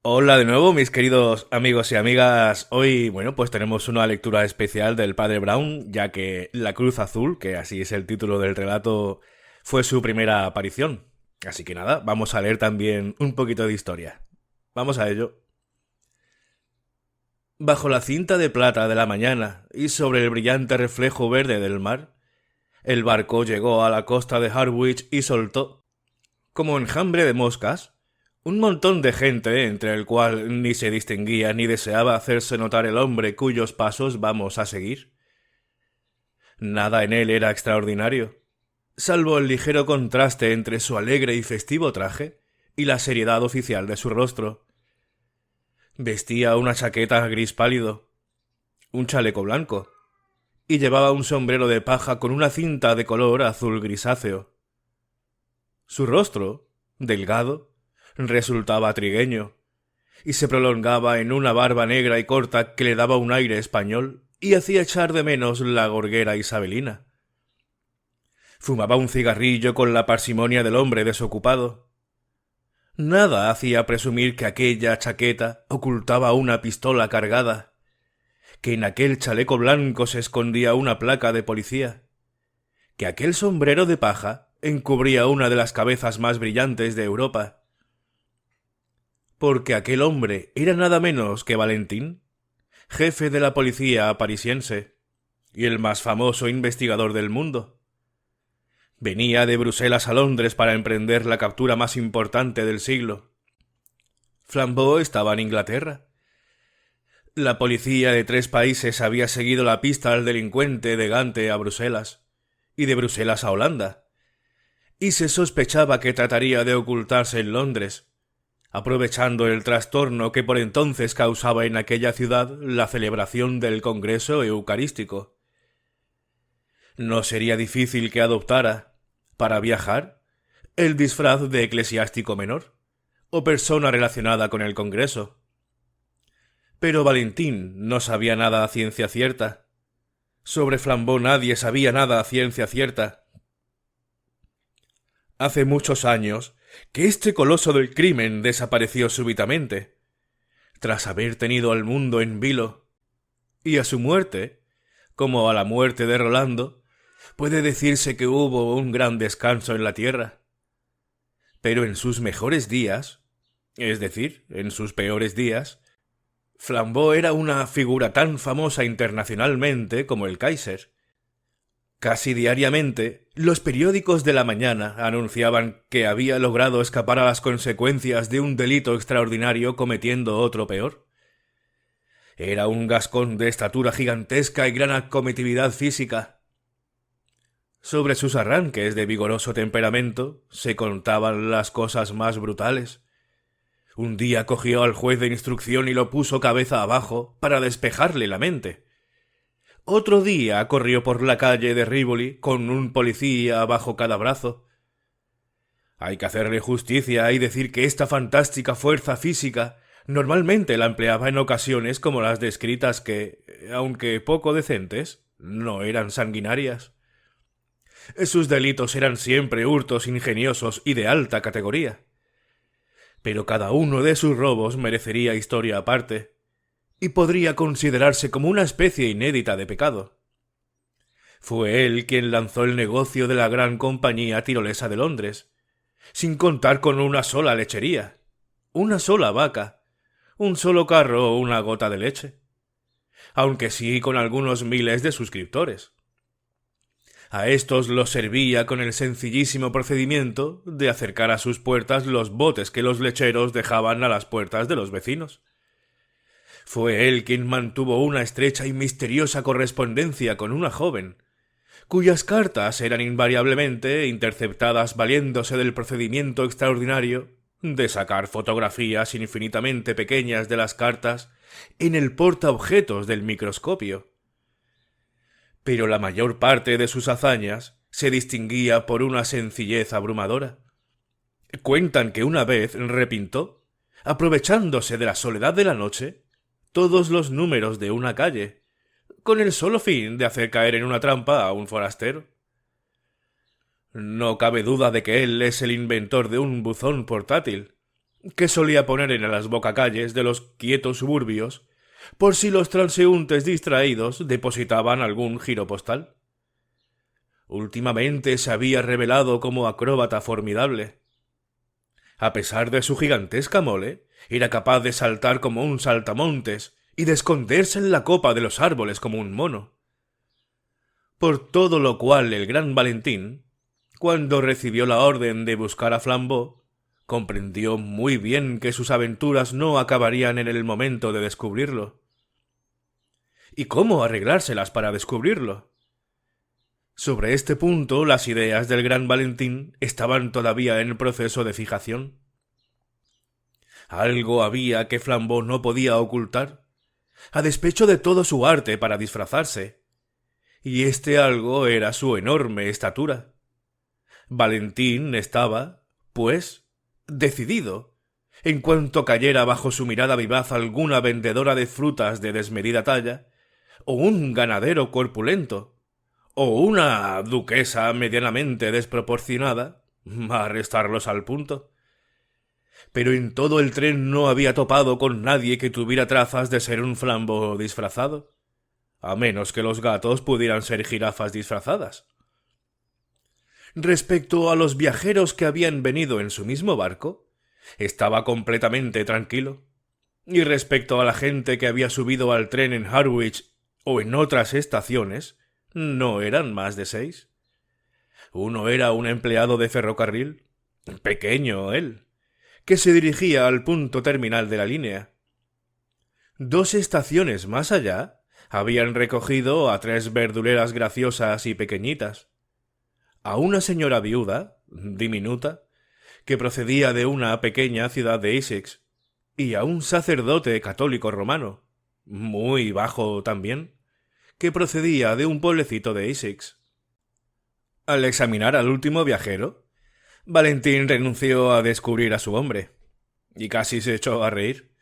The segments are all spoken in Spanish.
Hola de nuevo, mis queridos amigos y amigas. Hoy, bueno, pues tenemos una lectura especial del Padre Brown, ya que La Cruz Azul, que así es el título del relato, fue su primera aparición. Así que nada, vamos a leer también un poquito de historia. Vamos a ello. Bajo la cinta de plata de la mañana y sobre el brillante reflejo verde del mar, el barco llegó a la costa de Harwich y soltó, como enjambre de moscas, un montón de gente entre el cual ni se distinguía ni deseaba hacerse notar el hombre cuyos pasos vamos a seguir. Nada en él era extraordinario, salvo el ligero contraste entre su alegre y festivo traje y la seriedad oficial de su rostro. Vestía una chaqueta gris pálido, un chaleco blanco, y llevaba un sombrero de paja con una cinta de color azul grisáceo. Su rostro, delgado, resultaba trigueño, y se prolongaba en una barba negra y corta que le daba un aire español y hacía echar de menos la gorguera isabelina. Fumaba un cigarrillo con la parsimonia del hombre desocupado. Nada hacía presumir que aquella chaqueta ocultaba una pistola cargada, que en aquel chaleco blanco se escondía una placa de policía, que aquel sombrero de paja encubría una de las cabezas más brillantes de Europa, porque aquel hombre era nada menos que Valentín, jefe de la policía parisiense y el más famoso investigador del mundo. Venía de Bruselas a Londres para emprender la captura más importante del siglo. Flambeau estaba en Inglaterra. La policía de 3 países había seguido la pista al delincuente de Gante a Bruselas y de Bruselas a Holanda, y se sospechaba que trataría de ocultarse en Londres, aprovechando el trastorno que por entonces causaba en aquella ciudad la celebración del Congreso Eucarístico. No sería difícil que adoptara, para viajar, el disfraz de eclesiástico menor, o persona relacionada con el Congreso. Pero Valentín no sabía nada a ciencia cierta. Sobre Flambeau nadie sabía nada a ciencia cierta. Hace muchos años que este coloso del crimen desapareció súbitamente, tras haber tenido al mundo en vilo, y a su muerte, como a la muerte de Rolando, puede decirse que hubo un gran descanso en la tierra. Pero en sus mejores días, es decir, en sus peores días, Flambeau era una figura tan famosa internacionalmente como el Kaiser. Casi diariamente, los periódicos de la mañana anunciaban que había logrado escapar a las consecuencias de un delito extraordinario cometiendo otro peor. Era un gascón de estatura gigantesca y gran acometividad física. Sobre sus arranques de vigoroso temperamento se contaban las cosas más brutales. Un día cogió al juez de instrucción y lo puso cabeza abajo para despejarle la mente. Otro día corrió por la calle de Rivoli con un policía bajo cada brazo. Hay que hacerle justicia y decir que esta fantástica fuerza física normalmente la empleaba en ocasiones como las descritas que, aunque poco decentes, no eran sanguinarias. Sus delitos eran siempre hurtos ingeniosos y de alta categoría. Pero cada uno de sus robos merecería historia aparte, y podría considerarse como una especie inédita de pecado. Fue él quien lanzó el negocio de la gran compañía tirolesa de Londres, sin contar con una sola lechería, una sola vaca, un solo carro o una gota de leche, aunque sí con algunos miles de suscriptores. A estos los servía con el sencillísimo procedimiento de acercar a sus puertas los botes que los lecheros dejaban a las puertas de los vecinos. Fue él quien mantuvo una estrecha y misteriosa correspondencia con una joven, cuyas cartas eran invariablemente interceptadas valiéndose del procedimiento extraordinario de sacar fotografías infinitamente pequeñas de las cartas en el portaobjetos del microscopio. Pero la mayor parte de sus hazañas se distinguía por una sencillez abrumadora. Cuentan que una vez repintó, aprovechándose de la soledad de la noche, todos los números de una calle, con el solo fin de hacer caer en una trampa a un forastero. No cabe duda de que él es el inventor de un buzón portátil, que solía poner en las bocacalles de los quietos suburbios por si los transeúntes distraídos depositaban algún giro postal. Últimamente se había revelado como acróbata formidable. A pesar de su gigantesca mole, era capaz de saltar como un saltamontes y de esconderse en la copa de los árboles como un mono. Por todo lo cual el gran Valentín, cuando recibió la orden de buscar a Flambeau, comprendió muy bien que sus aventuras no acabarían en el momento de descubrirlo. ¿Y cómo arreglárselas para descubrirlo? Sobre este punto, las ideas del gran Valentín estaban todavía en proceso de fijación. Algo había que Flambeau no podía ocultar, a despecho de todo su arte para disfrazarse, y este algo era su enorme estatura. Valentín estaba, pues, decidido, en cuanto cayera bajo su mirada vivaz alguna vendedora de frutas de desmedida talla, o un ganadero corpulento, o una duquesa medianamente desproporcionada, a arrestarlos al punto. Pero en todo el tren no había topado con nadie que tuviera trazas de ser un Flambeau disfrazado, a menos que los gatos pudieran ser jirafas disfrazadas. Respecto a los viajeros que habían venido en su mismo barco, estaba completamente tranquilo. Y respecto a la gente que había subido al tren en Harwich o en otras estaciones, no eran más de 6. Uno era un empleado de ferrocarril, pequeño él, que se dirigía al punto terminal de la línea. 2 estaciones más allá habían recogido a 3 verduleras graciosas y pequeñitas, a una señora viuda, diminuta, que procedía de una pequeña ciudad de Essex, y a un sacerdote católico romano, muy bajo también, que procedía de un pueblecito de Essex. Al examinar al último viajero, Valentín renunció a descubrir a su hombre, y casi se echó a reír.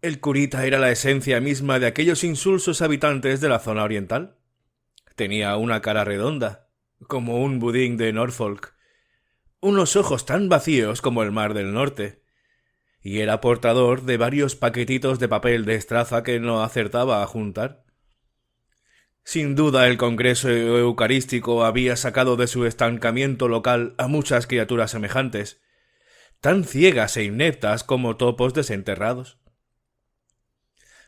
El curita era la esencia misma de aquellos insulsos habitantes de la zona oriental. Tenía una cara redonda, como un budín de Norfolk, unos ojos tan vacíos como el mar del norte, y era portador de varios paquetitos de papel de estraza que no acertaba a juntar. Sin duda el Congreso Eucarístico había sacado de su estancamiento local a muchas criaturas semejantes, tan ciegas e ineptas como topos desenterrados.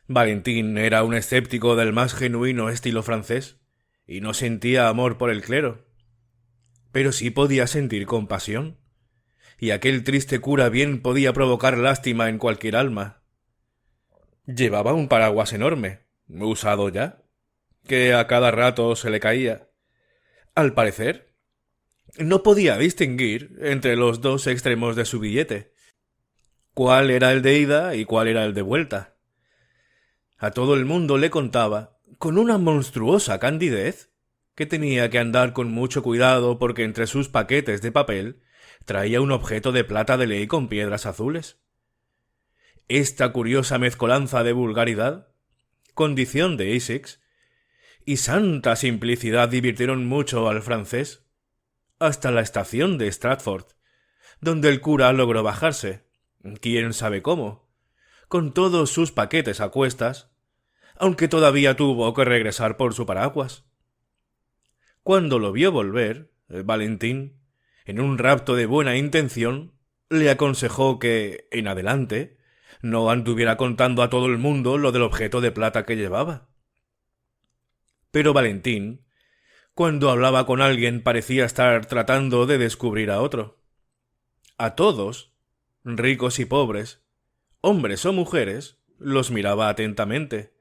Valentín era un escéptico del más genuino estilo francés, y no sentía amor por el clero. Pero sí podía sentir compasión, y aquel triste cura bien podía provocar lástima en cualquier alma. Llevaba un paraguas enorme, usado ya, que a cada rato se le caía. Al parecer, no podía distinguir entre los 2 extremos de su billete, cuál era el de ida y cuál era el de vuelta. A todo el mundo le contaba, con una monstruosa candidez, que tenía que andar con mucho cuidado porque entre sus paquetes de papel traía un objeto de plata de ley con piedras azules. Esta curiosa mezcolanza de vulgaridad, condición de Essex, y santa simplicidad divirtieron mucho al francés, hasta la estación de Stratford, donde el cura logró bajarse, quién sabe cómo, con todos sus paquetes a cuestas, aunque todavía tuvo que regresar por su paraguas. Cuando lo vio volver, Valentín, en un rapto de buena intención, le aconsejó que, en adelante, no anduviera contando a todo el mundo lo del objeto de plata que llevaba. Pero Valentín, cuando hablaba con alguien, parecía estar tratando de descubrir a otro. A todos, ricos y pobres, hombres o mujeres, los miraba atentamente,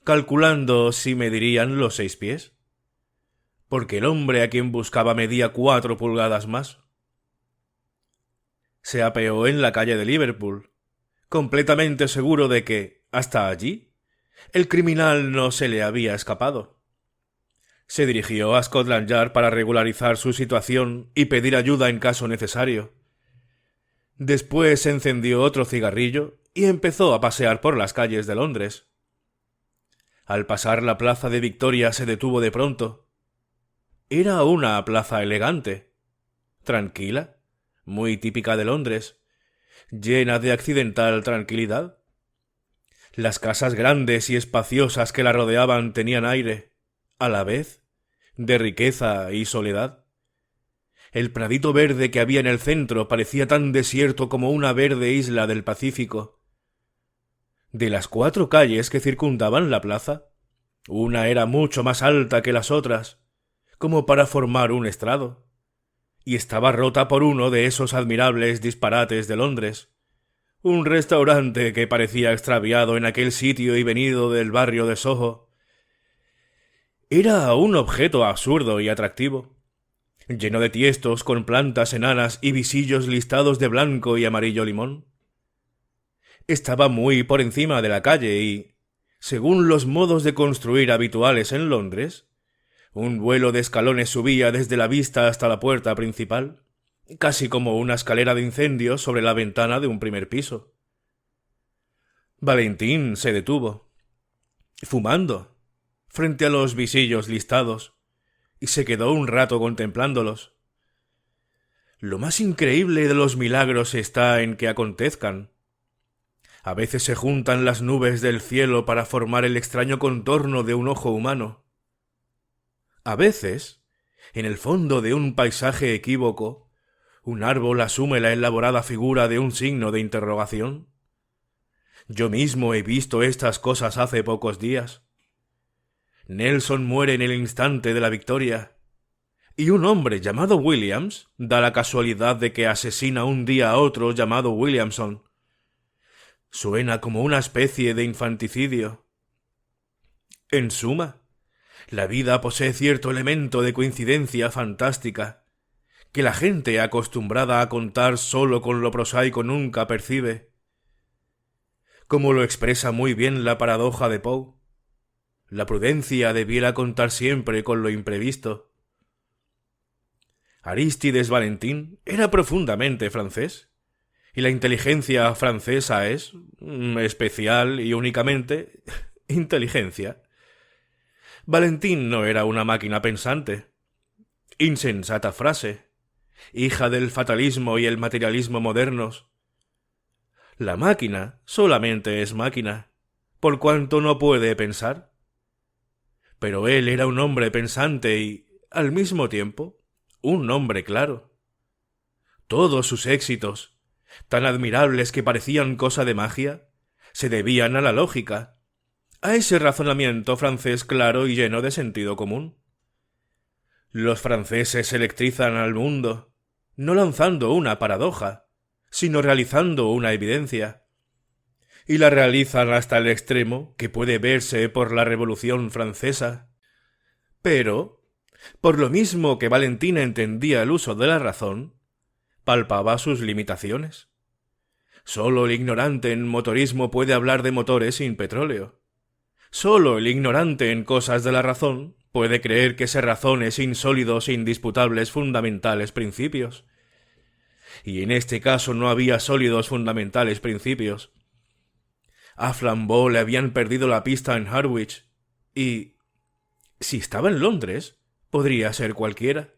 calculando si medirían los 6 pies. Porque el hombre a quien buscaba medía 4 pulgadas más. Se apeó en la calle de Liverpool, completamente seguro de que, hasta allí, el criminal no se le había escapado. Se dirigió a Scotland Yard para regularizar su situación y pedir ayuda en caso necesario. Después encendió otro cigarrillo y empezó a pasear por las calles de Londres. Al pasar la plaza de Victoria se detuvo de pronto. Era una plaza elegante, tranquila, muy típica de Londres, llena de accidental tranquilidad. Las casas grandes y espaciosas que la rodeaban tenían aire, a la vez, de riqueza y soledad. El pradito verde que había en el centro parecía tan desierto como una verde isla del Pacífico. De las 4 calles que circundaban la plaza, una era mucho más alta que las otras, como para formar un estrado, y estaba rota por uno de esos admirables disparates de Londres, un restaurante que parecía extraviado en aquel sitio y venido del barrio de Soho. Era un objeto absurdo y atractivo, lleno de tiestos con plantas enanas y visillos listados de blanco y amarillo limón. Estaba muy por encima de la calle y, según los modos de construir habituales en Londres, un vuelo de escalones subía desde la vista hasta la puerta principal, casi como una escalera de incendio sobre la ventana de un primer piso. Valentín se detuvo, fumando, frente a los visillos listados, y se quedó un rato contemplándolos. Lo más increíble de los milagros está en que acontezcan. A veces se juntan las nubes del cielo para formar el extraño contorno de un ojo humano. A veces, en el fondo de un paisaje equívoco, un árbol asume la elaborada figura de un signo de interrogación. Yo mismo he visto estas cosas hace pocos días. Nelson muere en el instante de la victoria, y un hombre llamado Williams da la casualidad de que asesina un día a otro llamado Williamson. Suena como una especie de infanticidio. En suma, la vida posee cierto elemento de coincidencia fantástica, que la gente acostumbrada a contar solo con lo prosaico nunca percibe. Como lo expresa muy bien la paradoja de Poe, la prudencia debiera contar siempre con lo imprevisto. Arístides Valentín era profundamente francés, y la inteligencia francesa es especial y únicamente inteligencia. Valentín no era una máquina pensante. Insensata frase, hija del fatalismo y el materialismo modernos. La máquina solamente es máquina, por cuanto no puede pensar. Pero él era un hombre pensante y, al mismo tiempo, un hombre claro. Todos sus éxitos, tan admirables que parecían cosa de magia, se debían a la lógica, a ese razonamiento francés claro y lleno de sentido común. Los franceses electrizan al mundo, no lanzando una paradoja, sino realizando una evidencia. Y la realizan hasta el extremo que puede verse por la Revolución Francesa. Pero, por lo mismo que Valentín entendía el uso de la razón, palpaba sus limitaciones. Sólo el ignorante en motorismo puede hablar de motores sin petróleo. Sólo el ignorante en cosas de la razón puede creer que se razone sin sólidos e indisputables fundamentales principios. Y en este caso no había sólidos fundamentales principios. A Flambeau le habían perdido la pista en Harwich, y, si estaba en Londres, podría ser cualquiera,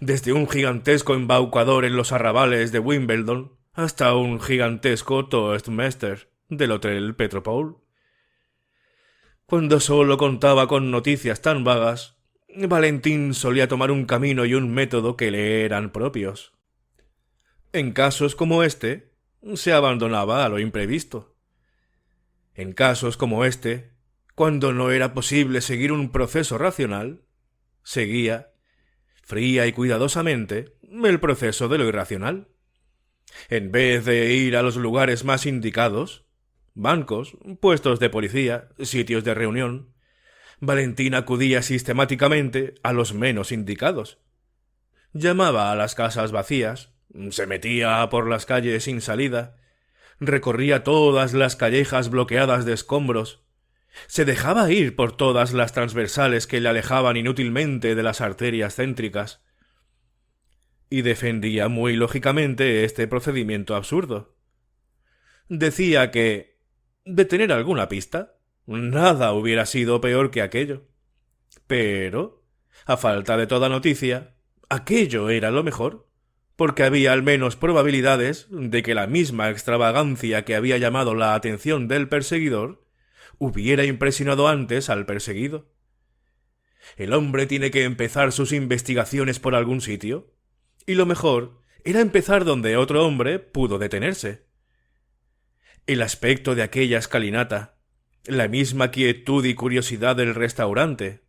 desde un gigantesco embaucador en los arrabales de Wimbledon hasta un gigantesco toastmaster del Hotel Petropole. Cuando solo contaba con noticias tan vagas, Valentín solía tomar un camino y un método que le eran propios. En casos como este, se abandonaba a lo imprevisto. En casos como este, cuando no era posible seguir un proceso racional, seguía, fría y cuidadosamente, el proceso de lo irracional. En vez de ir a los lugares más indicados, bancos, puestos de policía, sitios de reunión, Valentín acudía sistemáticamente a los menos indicados. Llamaba a las casas vacías, se metía por las calles sin salida, recorría todas las callejas bloqueadas de escombros, se dejaba ir por todas las transversales que le alejaban inútilmente de las arterias céntricas, y defendía muy lógicamente este procedimiento absurdo. Decía que, de tener alguna pista, nada hubiera sido peor que aquello. Pero, a falta de toda noticia, aquello era lo mejor, porque había al menos probabilidades de que la misma extravagancia que había llamado la atención del perseguidor hubiera impresionado antes al perseguido. El hombre tiene que empezar sus investigaciones por algún sitio, y lo mejor era empezar donde otro hombre pudo detenerse. El aspecto de aquella escalinata, la misma quietud y curiosidad del restaurante,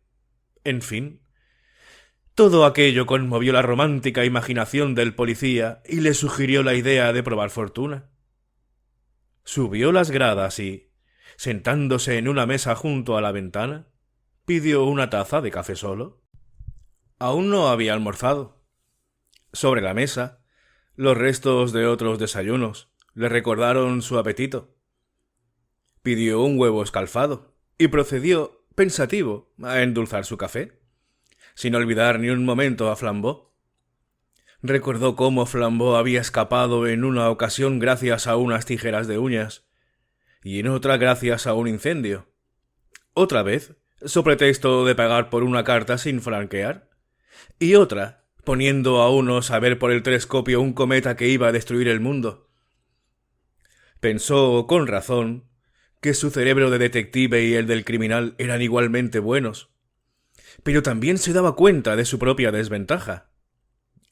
en fin, todo aquello conmovió la romántica imaginación del policía y le sugirió la idea de probar fortuna. Subió las gradas y, sentándose en una mesa junto a la ventana, pidió una taza de café solo. Aún no había almorzado. Sobre la mesa, los restos de otros desayunos le recordaron su apetito. Pidió un huevo escalfado y procedió, pensativo, a endulzar su café, sin olvidar ni un momento a Flambeau. Recordó cómo Flambeau había escapado en una ocasión gracias a unas tijeras de uñas, y en otra gracias a un incendio. Otra vez, so pretexto de pagar por una carta sin franquear, y otra, poniendo a unos a ver por el telescopio un cometa que iba a destruir el mundo. Pensó, con razón, que su cerebro de detective y el del criminal eran igualmente buenos, pero también se daba cuenta de su propia desventaja.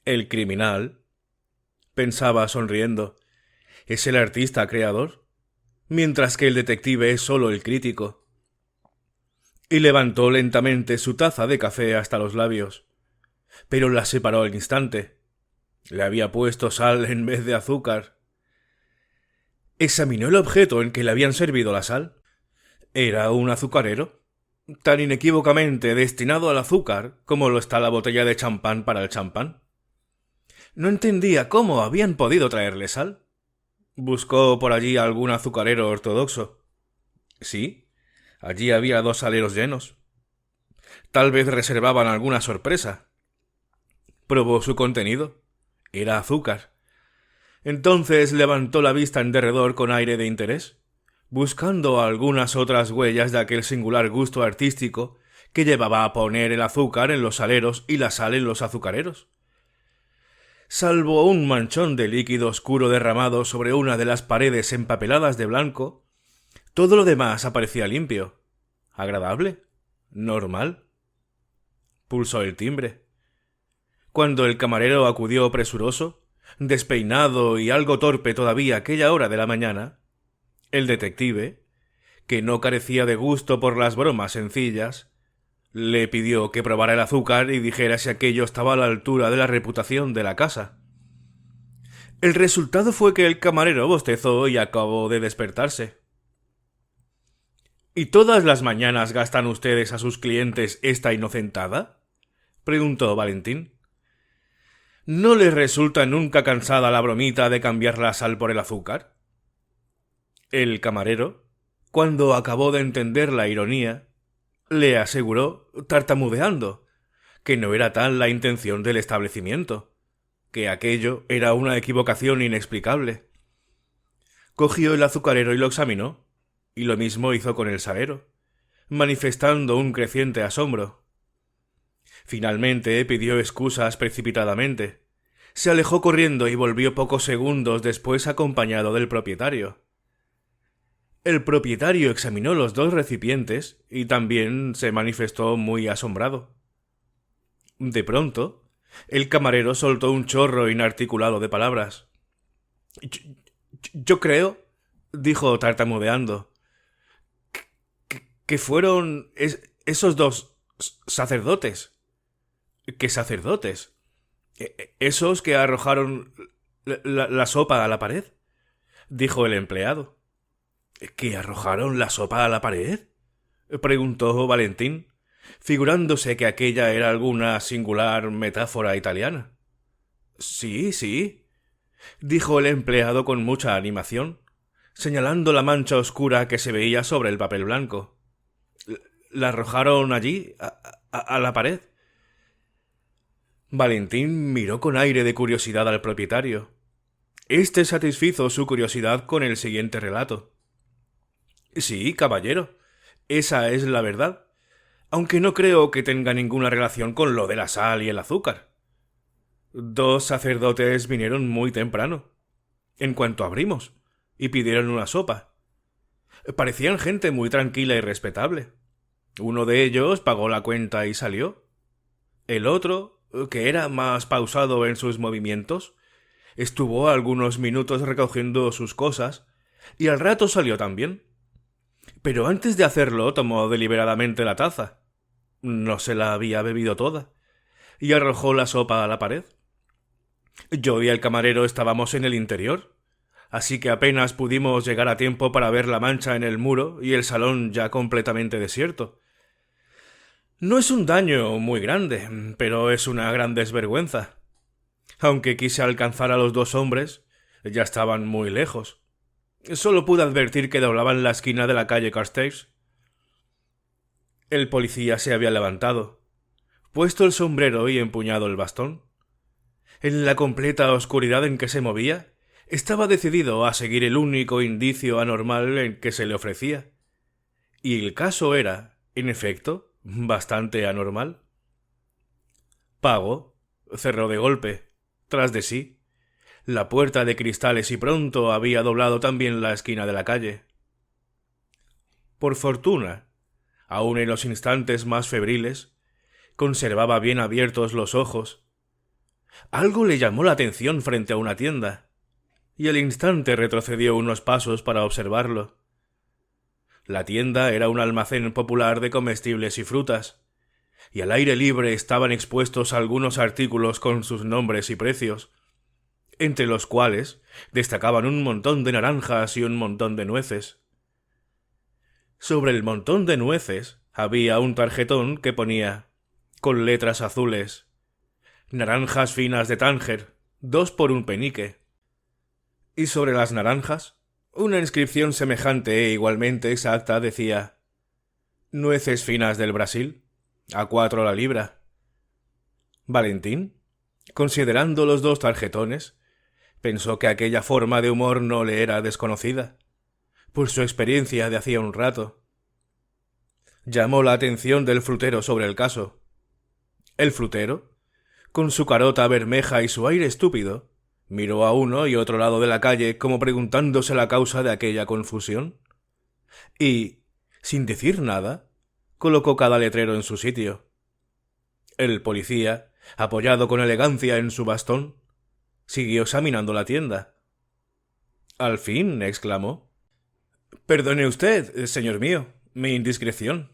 El criminal, pensaba sonriendo, es el artista creador, mientras que el detective es solo el crítico. Y levantó lentamente su taza de café hasta los labios, pero la separó al instante. Le había puesto sal en vez de azúcar. Examinó el objeto en que le habían servido la sal. Era un azucarero, tan inequívocamente destinado al azúcar como lo está la botella de champán para el champán. No entendía cómo habían podido traerle sal. Buscó por allí algún azucarero ortodoxo. Sí, allí había 2 saleros llenos. Tal vez reservaban alguna sorpresa. Probó su contenido. Era azúcar. Entonces levantó la vista en derredor con aire de interés, buscando algunas otras huellas de aquel singular gusto artístico que llevaba a poner el azúcar en los saleros y la sal en los azucareros. Salvo un manchón de líquido oscuro derramado sobre una de las paredes empapeladas de blanco, todo lo demás aparecía limpio, agradable, normal. Pulsó el timbre. Cuando el camarero acudió presuroso, despeinado y algo torpe todavía aquella hora de la mañana, el detective, que no carecía de gusto por las bromas sencillas, le pidió que probara el azúcar y dijera si aquello estaba a la altura de la reputación de la casa. El resultado fue que el camarero bostezó y acabó de despertarse. ¿Y todas las mañanas gastan ustedes a sus clientes esta inocentada?, preguntó Valentín. ¿No les resulta nunca cansada la bromita de cambiar la sal por el azúcar? El camarero, cuando acabó de entender la ironía, le aseguró, tartamudeando, que no era tal la intención del establecimiento, que aquello era una equivocación inexplicable. Cogió el azucarero y lo examinó, y lo mismo hizo con el salero, manifestando un creciente asombro. Finalmente pidió excusas precipitadamente. Se alejó corriendo y volvió pocos segundos después acompañado del propietario. El propietario examinó los 2 recipientes y también se manifestó muy asombrado. De pronto, el camarero soltó un chorro inarticulado de palabras. Yo creo, dijo tartamudeando, que fueron esos 2 sacerdotes. ¿Qué sacerdotes? ¿Esos que arrojaron la sopa a la pared?, dijo el empleado. ¿Que arrojaron la sopa a la pared?, preguntó Valentín, figurándose que aquella era alguna singular metáfora italiana. Sí, sí, dijo el empleado con mucha animación, señalando la mancha oscura que se veía sobre el papel blanco. ¿La arrojaron allí, a la pared? Valentín miró con aire de curiosidad al propietario. Este satisfizo su curiosidad con el siguiente relato. Sí, caballero, esa es la verdad, aunque no creo que tenga ninguna relación con lo de la sal y el azúcar. 2 sacerdotes vinieron muy temprano, en cuanto abrimos, y pidieron una sopa. Parecían gente muy tranquila y respetable. Uno de ellos pagó la cuenta y salió. El otro, que era más pausado en sus movimientos, estuvo algunos minutos recogiendo sus cosas y al rato salió también. Pero antes de hacerlo tomó deliberadamente la taza. No se la había bebido toda y arrojó la sopa a la pared. Yo y el camarero estábamos en el interior, así que apenas pudimos llegar a tiempo para ver la mancha en el muro y el salón ya completamente desierto. No es un daño muy grande, pero es una gran desvergüenza. Aunque quise alcanzar a los 2 hombres, ya estaban muy lejos. Solo pude advertir que doblaban la esquina de la calle Carstairs. El policía se había levantado, puesto el sombrero y empuñado el bastón. En la completa oscuridad en que se movía, estaba decidido a seguir el único indicio anormal en que se le ofrecía. Y el caso era, en efecto, bastante anormal. Pagó, cerró de golpe, tras de sí, la puerta de cristales y pronto había doblado también la esquina de la calle. Por fortuna, aun en los instantes más febriles, conservaba bien abiertos los ojos. Algo le llamó la atención frente a una tienda, y al instante retrocedió unos pasos para observarlo. La tienda era un almacén popular de comestibles y frutas, y al aire libre estaban expuestos algunos artículos con sus nombres y precios, entre los cuales destacaban un montón de naranjas y un montón de nueces. Sobre el montón de nueces había un tarjetón que ponía, con letras azules, naranjas finas de Tánger, 2 por un penique. Y sobre las naranjas, una inscripción semejante e igualmente exacta decía, nueces finas del Brasil, a 4 la libra. Valentín, considerando los 2 tarjetones, pensó que aquella forma de humor no le era desconocida, por su experiencia de hacía un rato. Llamó la atención del frutero sobre el caso. El frutero, con su carota bermeja y su aire estúpido, miró a uno y otro lado de la calle como preguntándose la causa de aquella confusión. Y, sin decir nada, colocó cada letrero en su sitio. El policía, apoyado con elegancia en su bastón, siguió examinando la tienda. Al fin exclamó: «Perdone usted, señor mío, mi indiscreción.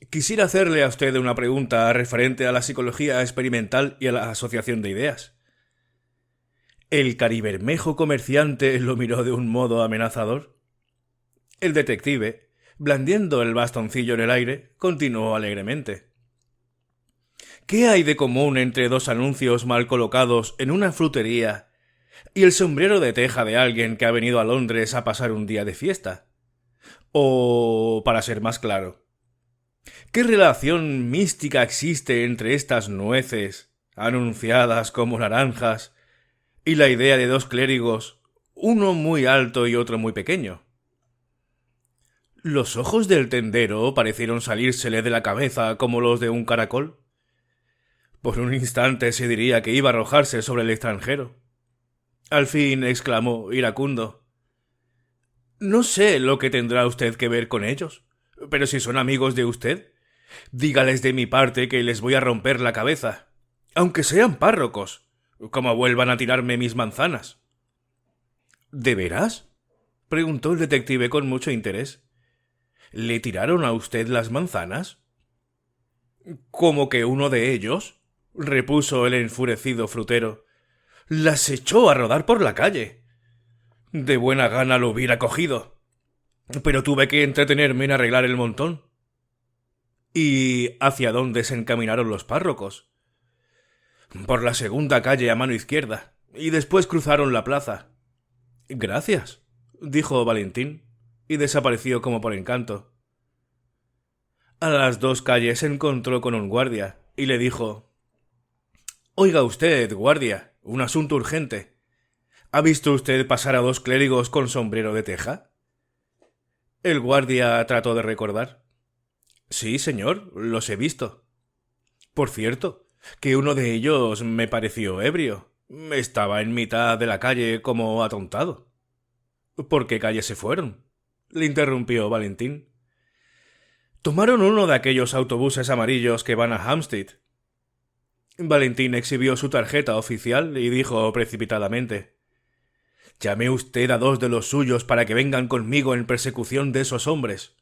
Quisiera hacerle a usted una pregunta referente a la psicología experimental y a la asociación de ideas». El caribermejo comerciante lo miró de un modo amenazador. El detective, blandiendo el bastoncillo en el aire, continuó alegremente: ¿qué hay de común entre 2 anuncios mal colocados en una frutería y el sombrero de teja de alguien que ha venido a Londres a pasar un día de fiesta? O, para ser más claro, ¿qué relación mística existe entre estas nueces, anunciadas como naranjas, y la idea de 2 clérigos, uno muy alto y otro muy pequeño? Los ojos del tendero parecieron salírsele de la cabeza como los de un caracol. Por un instante se diría que iba a arrojarse sobre el extranjero. Al fin exclamó, iracundo: «No sé lo que tendrá usted que ver con ellos, pero si son amigos de usted, dígales de mi parte que les voy a romper la cabeza, aunque sean párrocos, como vuelvan a tirarme mis manzanas». «¿De veras?», preguntó el detective con mucho interés. «¿Le tiraron a usted las manzanas?». «¿Cómo que uno de ellos?», repuso el enfurecido frutero, «las echó a rodar por la calle. De buena gana lo hubiera cogido, pero tuve que entretenerme en arreglar el montón». «¿Y hacia dónde se encaminaron los párrocos?». «Por la segunda calle a mano izquierda, y después cruzaron la plaza». «Gracias», dijo Valentín, y desapareció como por encanto. A las 2 calles se encontró con un guardia, y le dijo: «Oiga usted, guardia, un asunto urgente. ¿Ha visto usted pasar a 2 clérigos con sombrero de teja?». El guardia trató de recordar. «Sí, señor, los he visto. Por cierto, que uno de ellos me pareció ebrio. Estaba en mitad de la calle como atontado. ¿Por qué calle se fueron? Le interrumpió Valentín. Tomaron uno de aquellos autobuses amarillos que van a Hampstead. Valentín exhibió su tarjeta oficial y dijo precipitadamente: «Llame usted a 2 de los suyos para que vengan conmigo en persecución de esos hombres».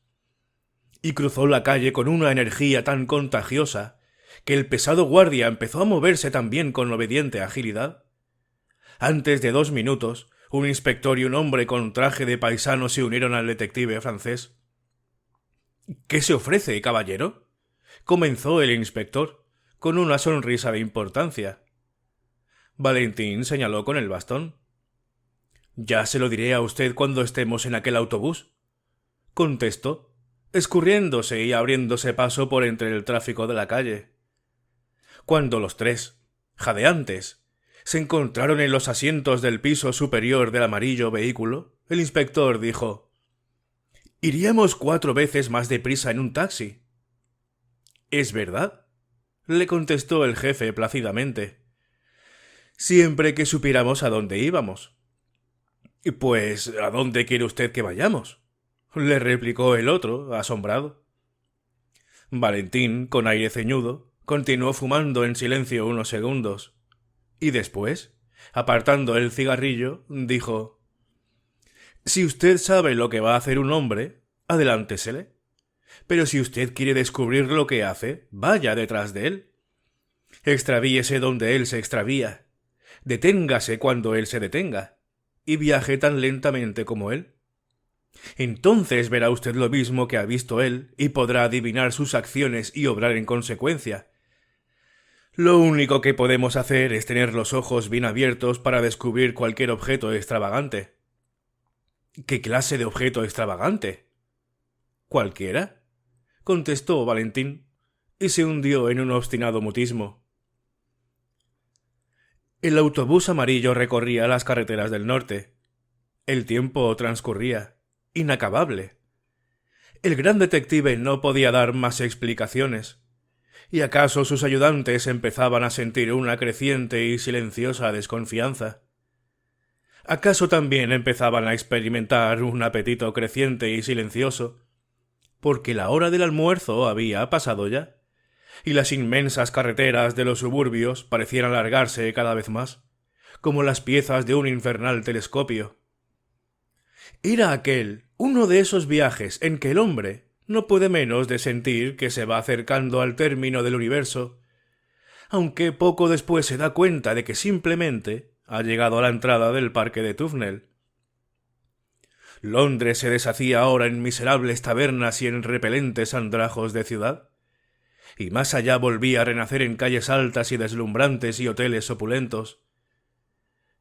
Y cruzó la calle con una energía tan contagiosa que el pesado guardia empezó a moverse también con obediente agilidad. Antes de 2 minutos, un inspector y un hombre con traje de paisano se unieron al detective francés. «¿Qué se ofrece, caballero?», comenzó el inspector, con una sonrisa de importancia. Valentín señaló con el bastón. «Ya se lo diré a usted cuando estemos en aquel autobús», contestó, escurriéndose y abriéndose paso por entre el tráfico de la calle. Cuando los tres, jadeantes, se encontraron en los asientos del piso superior del amarillo vehículo, el inspector dijo: «Iríamos 4 veces más deprisa en un taxi». «¿Es verdad?», le contestó el jefe plácidamente. «Siempre que supiéramos a dónde íbamos». «Pues, ¿a dónde quiere usted que vayamos?», le replicó el otro, asombrado. Valentín, con aire ceñudo, continuó fumando en silencio unos segundos, y después, apartando el cigarrillo, dijo: «Si usted sabe lo que va a hacer un hombre, adelántesele. Pero si usted quiere descubrir lo que hace, vaya detrás de él. Extravíese donde él se extravía. Deténgase cuando él se detenga. Y viaje tan lentamente como él. Entonces verá usted lo mismo que ha visto él y podrá adivinar sus acciones y obrar en consecuencia. Lo único que podemos hacer es tener los ojos bien abiertos para descubrir cualquier objeto extravagante». «¿Qué clase de objeto extravagante?». «Cualquiera», contestó Valentín, y se hundió en un obstinado mutismo. El autobús amarillo recorría las carreteras del norte. El tiempo transcurría, inacabable. El gran detective no podía dar más explicaciones, y acaso sus ayudantes empezaban a sentir una creciente y silenciosa desconfianza. ¿Acaso también empezaban a experimentar un apetito creciente y silencioso? Porque la hora del almuerzo había pasado ya, y las inmensas carreteras de los suburbios parecían alargarse cada vez más, como las piezas de un infernal telescopio. Era aquel uno de esos viajes en que el hombre no puede menos de sentir que se va acercando al término del universo, aunque poco después se da cuenta de que simplemente ha llegado a la entrada del parque de Tufnell. Londres se deshacía ahora en miserables tabernas y en repelentes andrajos de ciudad, y más allá volvía a renacer en calles altas y deslumbrantes y hoteles opulentos.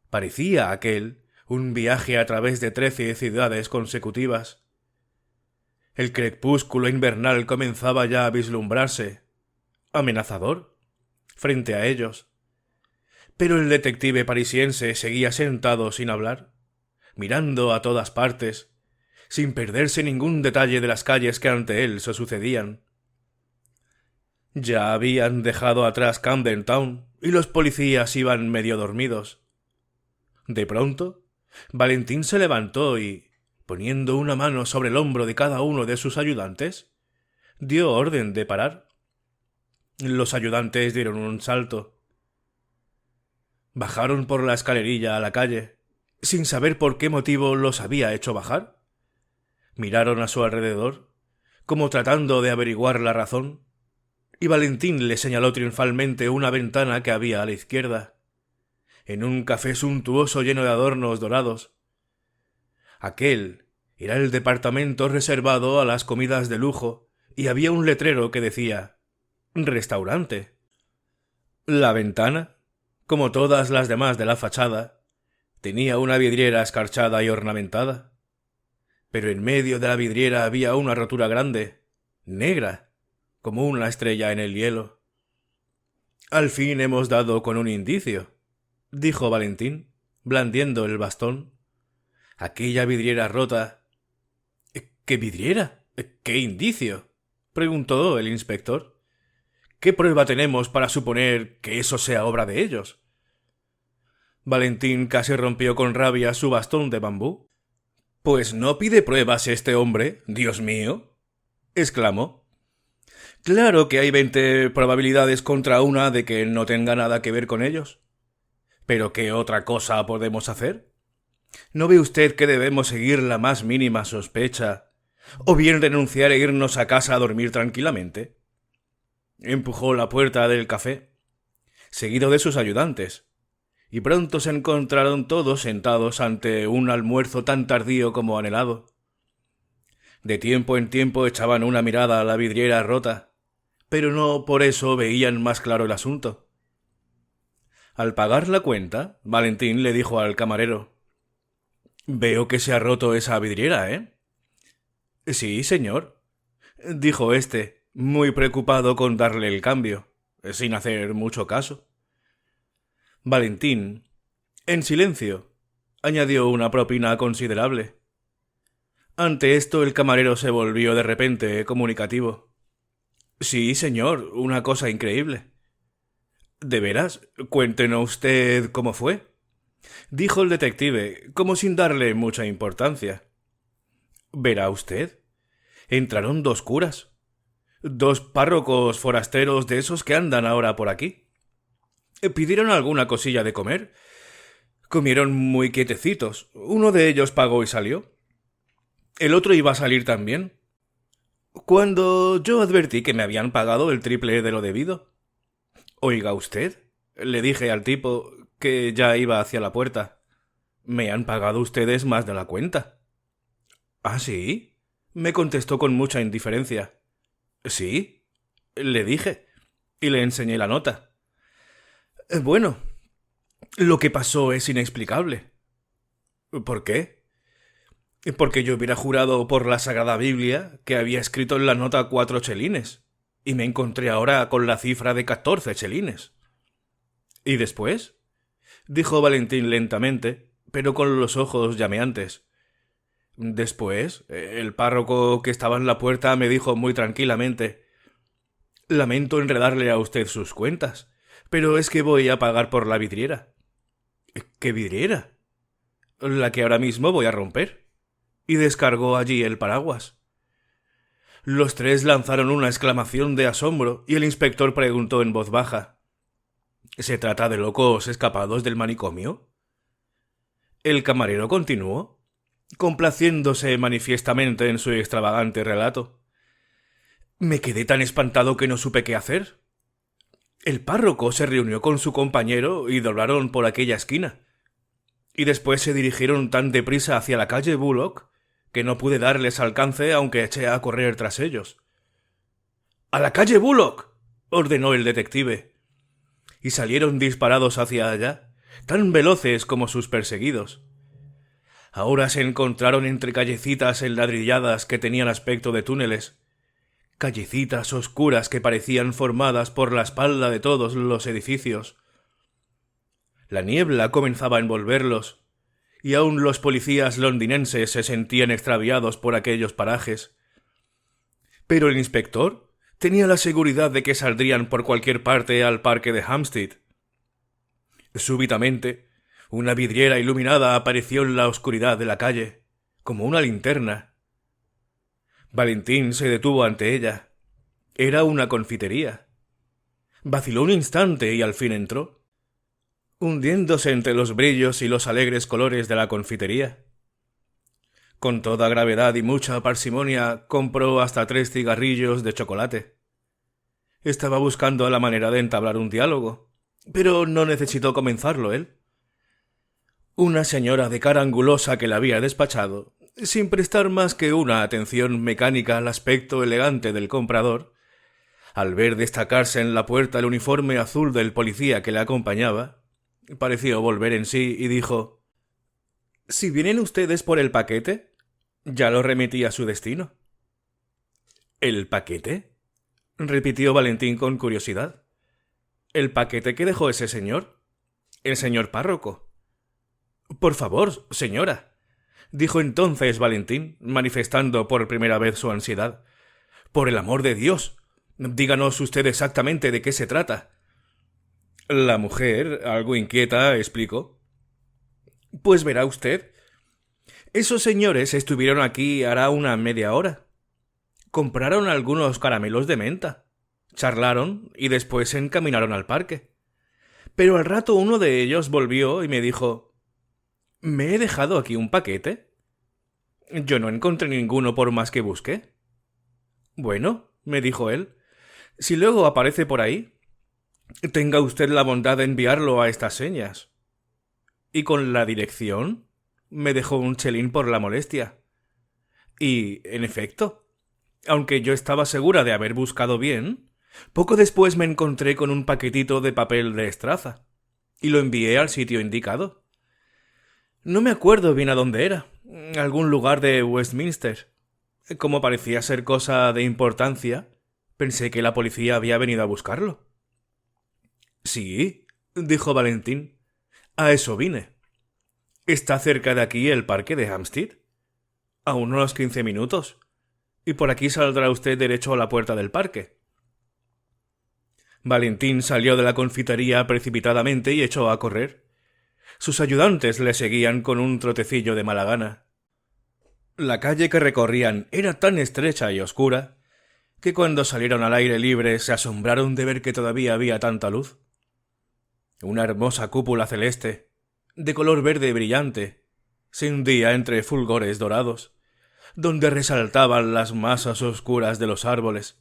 Parecía aquel un viaje a través de 13 ciudades consecutivas. El crepúsculo invernal comenzaba ya a vislumbrarse, amenazador, frente a ellos. Pero el detective parisiense seguía sentado sin hablar, mirando a todas partes, sin perderse ningún detalle de las calles que ante él se sucedían. Ya habían dejado atrás Camden Town y los policías iban medio dormidos. De pronto, Valentín se levantó y, poniendo una mano sobre el hombro de cada uno de sus ayudantes, dio orden de parar. Los ayudantes dieron un salto. Bajaron por la escalerilla a la calle, sin saber por qué motivo los había hecho bajar. Miraron a su alrededor, como tratando de averiguar la razón, y Valentín le señaló triunfalmente una ventana que había a la izquierda, en un café suntuoso lleno de adornos dorados. Aquel era el departamento reservado a las comidas de lujo, y había un letrero que decía «Restaurante». La ventana, como todas las demás de la fachada, tenía una vidriera escarchada y ornamentada. Pero en medio de la vidriera había una rotura grande, negra, como una estrella en el hielo. «Al fin hemos dado con un indicio», dijo Valentín, blandiendo el bastón. «Aquella vidriera rota». «¿Qué vidriera? ¿Qué indicio?», preguntó el inspector. ¿Qué prueba tenemos para suponer que eso sea obra de ellos? Valentín casi rompió con rabia su bastón de bambú. —Pues no pide pruebas este hombre, Dios mío —exclamó—. Claro que hay 20 probabilidades contra una de que no tenga nada que ver con ellos. ¿Pero qué otra cosa podemos hacer? ¿No ve usted que debemos seguir la más mínima sospecha, o bien renunciar e irnos a casa a dormir tranquilamente? Empujó la puerta del café, seguido de sus ayudantes, y pronto se encontraron todos sentados ante un almuerzo tan tardío como anhelado. De tiempo en tiempo echaban una mirada a la vidriera rota, pero no por eso veían más claro el asunto. Al pagar la cuenta, Valentín le dijo al camarero: —Veo que se ha roto esa vidriera, ¿eh? —Sí, señor —dijo éste, muy preocupado con darle el cambio, sin hacer mucho caso. Valentín, en silencio, añadió una propina considerable. Ante esto el camarero se volvió de repente comunicativo. —Sí, señor, una cosa increíble. —¿De veras? Cuéntenos usted cómo fue —dijo el detective, como sin darle mucha importancia. —Verá usted. Entraron 2 curas, 2 párrocos forasteros de esos que andan ahora por aquí. Pidieron alguna cosilla de comer. Comieron muy quietecitos. Uno de ellos pagó y salió. El otro iba a salir también, cuando yo advertí que me habían pagado el triple de lo debido. —Oiga usted —le dije al tipo, que ya iba hacia la puerta—, me han pagado ustedes más de la cuenta. —¿Ah, sí? —me contestó con mucha indiferencia. —Sí —le dije, y le enseñé la nota. Bueno, lo que pasó es inexplicable. —¿Por qué? —Porque yo hubiera jurado por la Sagrada Biblia que había escrito en la nota 4 chelines, y me encontré ahora con la cifra de 14 chelines. —¿Y después? —dijo Valentín lentamente, pero con los ojos llameantes. Después, el párroco que estaba en la puerta me dijo muy tranquilamente: —Lamento enredarle a usted sus cuentas, pero es que voy a pagar por la vidriera. —¿Qué vidriera? —La que ahora mismo voy a romper. Y descargó allí el paraguas. Los 3 lanzaron una exclamación de asombro y el inspector preguntó en voz baja: —¿Se trata de locos escapados del manicomio? El camarero continuó, complaciéndose manifiestamente en su extravagante relato. Me quedé tan espantado que no supe qué hacer. El párroco se reunió con su compañero y doblaron por aquella esquina, y después se dirigieron tan deprisa hacia la calle Bullock que no pude darles alcance aunque eché a correr tras ellos. —¡A la calle Bullock! —ordenó el detective, y salieron disparados hacia allá, tan veloces como sus perseguidos. Ahora se encontraron entre callecitas enladrilladas que tenían aspecto de túneles, callecitas oscuras que parecían formadas por la espalda de todos los edificios. La niebla comenzaba a envolverlos, y aun los policías londinenses se sentían extraviados por aquellos parajes. Pero el inspector tenía la seguridad de que saldrían por cualquier parte al parque de Hampstead. Súbitamente, una vidriera iluminada apareció en la oscuridad de la calle, como una linterna. Valentín se detuvo ante ella. Era una confitería. Vaciló un instante y al fin entró, hundiéndose entre los brillos y los alegres colores de la confitería. Con toda gravedad y mucha parsimonia compró hasta 3 cigarrillos de chocolate. Estaba buscando la manera de entablar un diálogo, pero no necesitó comenzarlo él. Una señora de cara angulosa que la había despachado, sin prestar más que una atención mecánica al aspecto elegante del comprador, al ver destacarse en la puerta el uniforme azul del policía que le acompañaba, pareció volver en sí y dijo: —Si vienen ustedes por el paquete, ya lo remití a su destino. —¿El paquete? —repitió Valentín con curiosidad. —¿El paquete que dejó ese señor? El señor párroco. —Por favor, señora —dijo entonces Valentín, manifestando por primera vez su ansiedad—, por el amor de Dios, Díganos usted exactamente de qué se trata. La mujer, algo inquieta, explicó. Pues verá usted, esos señores estuvieron aquí hará una media hora. Compraron algunos caramelos de menta, charlaron y después se encaminaron al parque. Pero al rato uno de ellos volvió y me dijo: ¿Me he dejado aquí un paquete? Yo no encontré ninguno por más que busqué. Bueno, me dijo él, si luego aparece por ahí, tenga usted la bondad de enviarlo a estas señas. Y con la dirección me dejó un chelín por la molestia. Y, en efecto, aunque yo estaba segura de haber buscado bien, poco después me encontré con un paquetito de papel de estraza, y lo envié al sitio indicado. No me acuerdo bien a dónde era, algún lugar de Westminster. Como parecía ser cosa de importancia, pensé que la policía había venido a buscarlo. Sí, dijo Valentín, a eso vine. ¿Está cerca de aquí el parque de Hampstead? A unos 15 minutos. Y por aquí saldrá usted derecho a la puerta del parque. Valentín salió de la confitería precipitadamente y echó a correr. Sus ayudantes le seguían con un trotecillo de mala gana. La calle que recorrían era tan estrecha y oscura que cuando salieron al aire libre se asombraron de ver que todavía había tanta luz. Una hermosa cúpula celeste, de color verde brillante, se hundía entre fulgores dorados, donde resaltaban las masas oscuras de los árboles,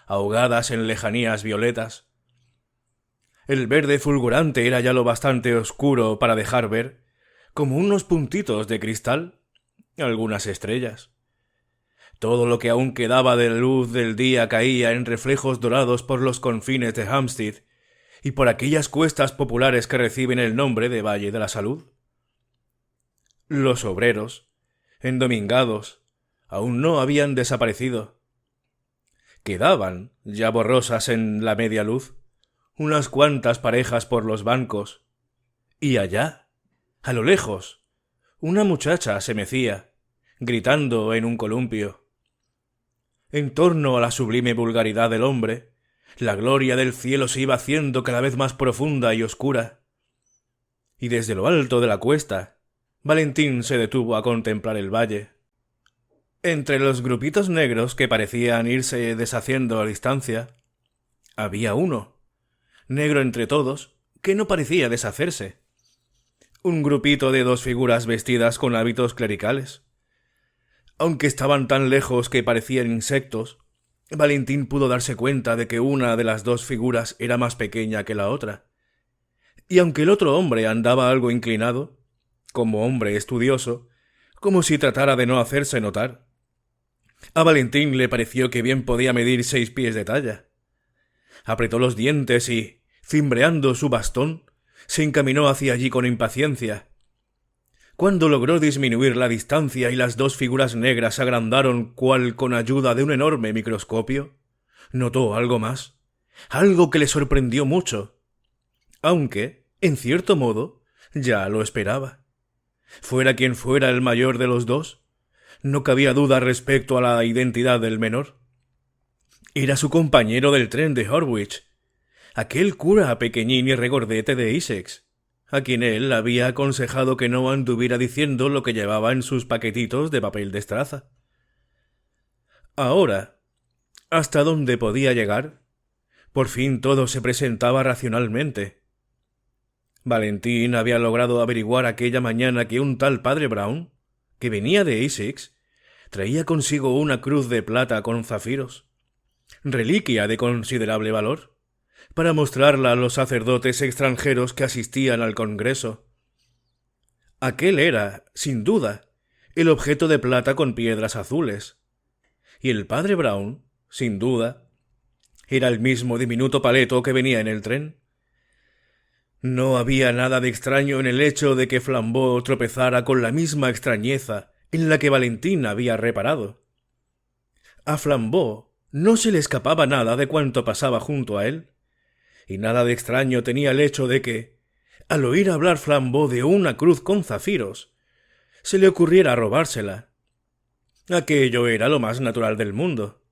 ahogadas en lejanías violetas. El verde fulgurante era ya lo bastante oscuro para dejar ver, como unos puntitos de cristal, algunas estrellas. Todo lo que aún quedaba de luz del día caía en reflejos dorados por los confines de Hampstead y por aquellas cuestas populares que reciben el nombre de Valle de la Salud. Los obreros, endomingados, aún no habían desaparecido. Quedaban, ya borrosas en la media luz, unas cuantas parejas por los bancos, y allá, a lo lejos, una muchacha se mecía, gritando en un columpio. En torno a la sublime vulgaridad del hombre, la gloria del cielo se iba haciendo cada vez más profunda y oscura. Y desde lo alto de la cuesta, Valentín se detuvo a contemplar el valle. Entre los grupitos negros que parecían irse deshaciendo a distancia, había uno, negro entre todos, que no parecía deshacerse. Un grupito de dos figuras vestidas con hábitos clericales. Aunque estaban tan lejos que parecían insectos, Valentín pudo darse cuenta de que una de las dos figuras era más pequeña que la otra. Y aunque el otro hombre andaba algo inclinado, como hombre estudioso, como si tratara de no hacerse notar, a Valentín le pareció que bien podía medir 6 pies de talla. Apretó los dientes y, cimbreando su bastón, se encaminó hacia allí con impaciencia. Cuando logró disminuir la distancia y las dos figuras negras se agrandaron cual con ayuda de un enorme microscopio, notó algo más, algo que le sorprendió mucho, aunque, en cierto modo, ya lo esperaba. Fuera quien fuera el mayor de los dos, no cabía duda respecto a la identidad del menor. Era su compañero del tren de Horwich, aquel cura pequeñín y regordete de Essex, a quien él había aconsejado que no anduviera diciendo lo que llevaba en sus paquetitos de papel de estraza. Ahora, hasta dónde podía llegar, por fin todo se presentaba racionalmente. Valentín había logrado averiguar aquella mañana que un tal padre Brown, que venía de Essex, traía consigo una cruz de plata con zafiros, reliquia de considerable valor, para mostrarla a los sacerdotes extranjeros que asistían al Congreso. Aquel era, sin duda, el objeto de plata con piedras azules, y el padre Brown, sin duda, era el mismo diminuto paleto que venía en el tren. No había nada de extraño en el hecho de que Flambeau tropezara con la misma extrañeza en la que Valentín había reparado. A Flambeau no se le escapaba nada de cuanto pasaba junto a él, y nada de extraño tenía el hecho de que, al oír hablar Flambeau de una cruz con zafiros, se le ocurriera robársela. Aquello era lo más natural del mundo.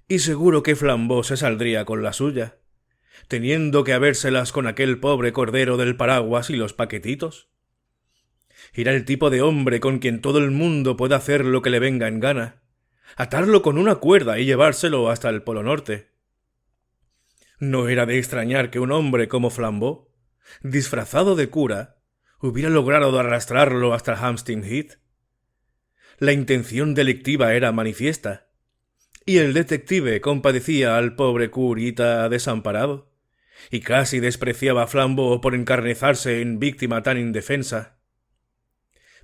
y seguro que Flambeau se saldría con la suya, teniendo que habérselas con aquel pobre cordero del paraguas y los paquetitos. Era el tipo de hombre con quien todo el mundo puede hacer lo que le venga en gana, atarlo con una cuerda y llevárselo hasta el Polo Norte. No era de extrañar que un hombre como Flambeau, disfrazado de cura, hubiera logrado arrastrarlo hasta Hampstead Heath. La intención delictiva era manifiesta, y el detective compadecía al pobre curita desamparado, y casi despreciaba a Flambeau por encarnizarse en víctima tan indefensa.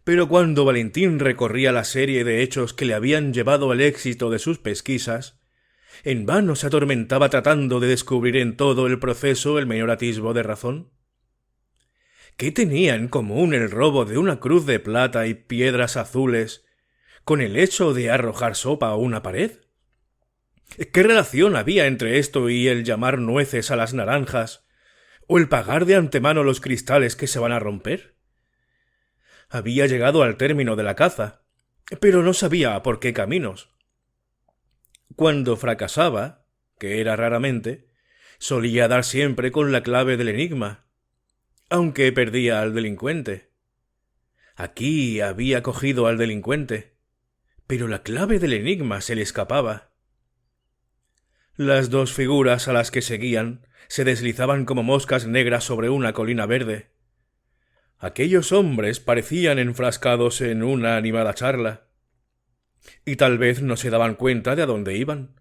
Pero cuando Valentín recorría la serie de hechos que le habían llevado al éxito de sus pesquisas, en vano se atormentaba tratando de descubrir en todo el proceso el menor atisbo de razón. ¿Qué tenía en común el robo de una cruz de plata y piedras azules con el hecho de arrojar sopa a una pared? ¿Qué relación había entre esto y el llamar nueces a las naranjas, o el pagar de antemano los cristales que se van a romper? Había llegado al término de la caza, pero no sabía por qué caminos. Cuando fracasaba, que era raramente, solía dar siempre con la clave del enigma, aunque perdía al delincuente. Aquí había cogido al delincuente, pero la clave del enigma se le escapaba. Las dos figuras a las que seguían se deslizaban como moscas negras sobre una colina verde. Aquellos hombres parecían enfrascados en una animada charla, y tal vez no se daban cuenta de a dónde iban,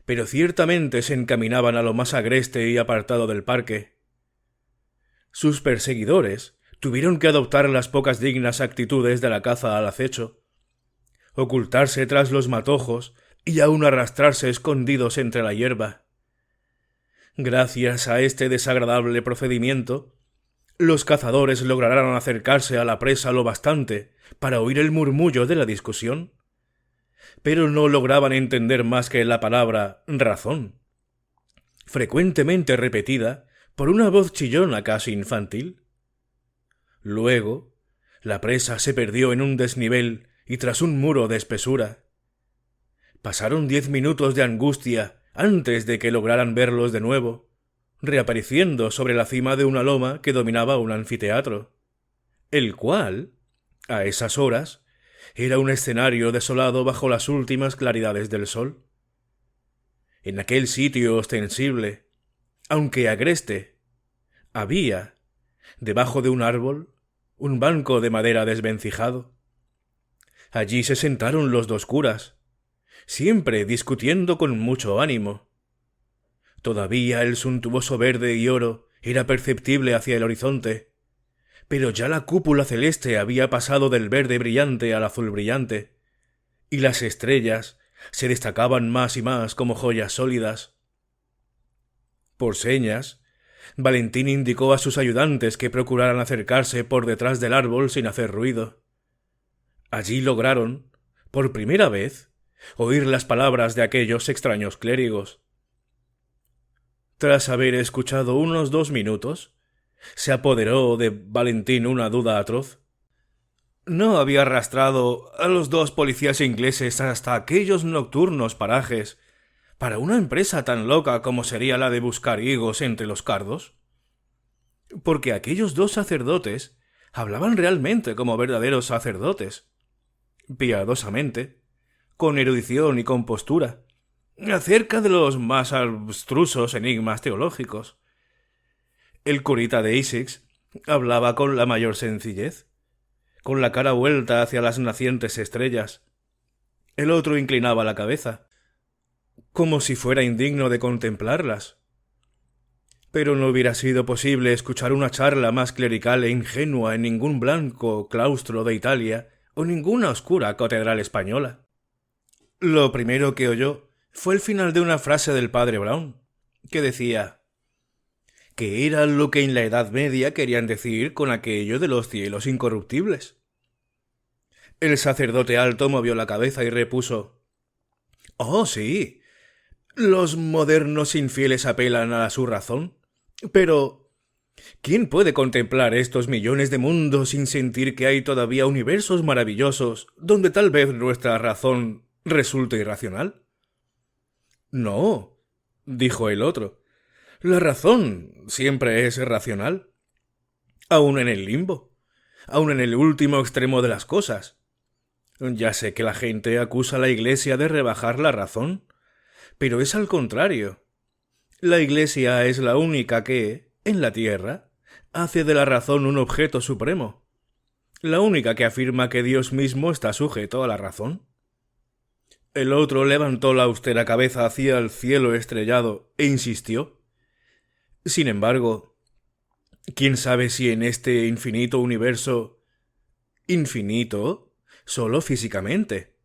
pero ciertamente se encaminaban a lo más agreste y apartado del parque. Sus perseguidores tuvieron que adoptar las pocas dignas actitudes de la caza al acecho, ocultarse tras los matojos y aún arrastrarse escondidos entre la hierba. Gracias a este desagradable procedimiento, los cazadores lograron acercarse a la presa lo bastante para oír el murmullo de la discusión, pero no lograban entender más que la palabra razón, frecuentemente repetida por una voz chillona casi infantil. Luego, la presa se perdió en un desnivel y tras un muro de espesura. Pasaron 10 minutos de angustia antes de que lograran verlos de nuevo, reapareciendo sobre la cima de una loma que dominaba un anfiteatro, el cual, a esas horas, era un escenario desolado bajo las últimas claridades del sol. En aquel sitio ostensible, aunque agreste, había, debajo de un árbol, un banco de madera desvencijado. Allí se sentaron los dos curas, siempre discutiendo con mucho ánimo. Todavía el suntuoso verde y oro era perceptible hacia el horizonte, pero ya la cúpula celeste había pasado del verde brillante al azul brillante, y las estrellas se destacaban más y más como joyas sólidas. Por señas, Valentín indicó a sus ayudantes que procuraran acercarse por detrás del árbol sin hacer ruido. Allí lograron, por primera vez, oír las palabras de aquellos extraños clérigos. Tras haber escuchado unos 2 minutos, se apoderó de Valentín una duda atroz. No había arrastrado a los 2 policías ingleses hasta aquellos nocturnos parajes para una empresa tan loca como sería la de buscar higos entre los cardos. Porque aquellos 2 sacerdotes hablaban realmente como verdaderos sacerdotes, piadosamente, con erudición y compostura, acerca de los más abstrusos enigmas teológicos. El curita de Essex hablaba con la mayor sencillez, con la cara vuelta hacia las nacientes estrellas. El otro inclinaba la cabeza, como si fuera indigno de contemplarlas. Pero no hubiera sido posible escuchar una charla más clerical e ingenua en ningún blanco claustro de Italia o ninguna oscura catedral española. Lo primero que oyó fue el final de una frase del padre Brown, que decía que era lo que en la Edad Media querían decir con aquello de los cielos incorruptibles. El sacerdote alto movió la cabeza y repuso: «Oh, sí, los modernos infieles apelan a su razón, pero ¿quién puede contemplar estos millones de mundos sin sentir que hay todavía universos maravillosos donde tal vez nuestra razón resulte irracional? No, dijo el otro. La razón siempre es racional. Aun en el limbo. Aun en el último extremo de las cosas. Ya sé que la gente acusa a la Iglesia de rebajar la razón, pero es al contrario. La Iglesia es la única que, en la tierra, hace de la razón un objeto supremo. La única que afirma que Dios mismo está sujeto a la razón. El otro levantó la austera cabeza hacia el cielo estrellado e insistió. Sin embargo, ¿quién sabe si en este infinito universo... ¿Infinito? Solo físicamente,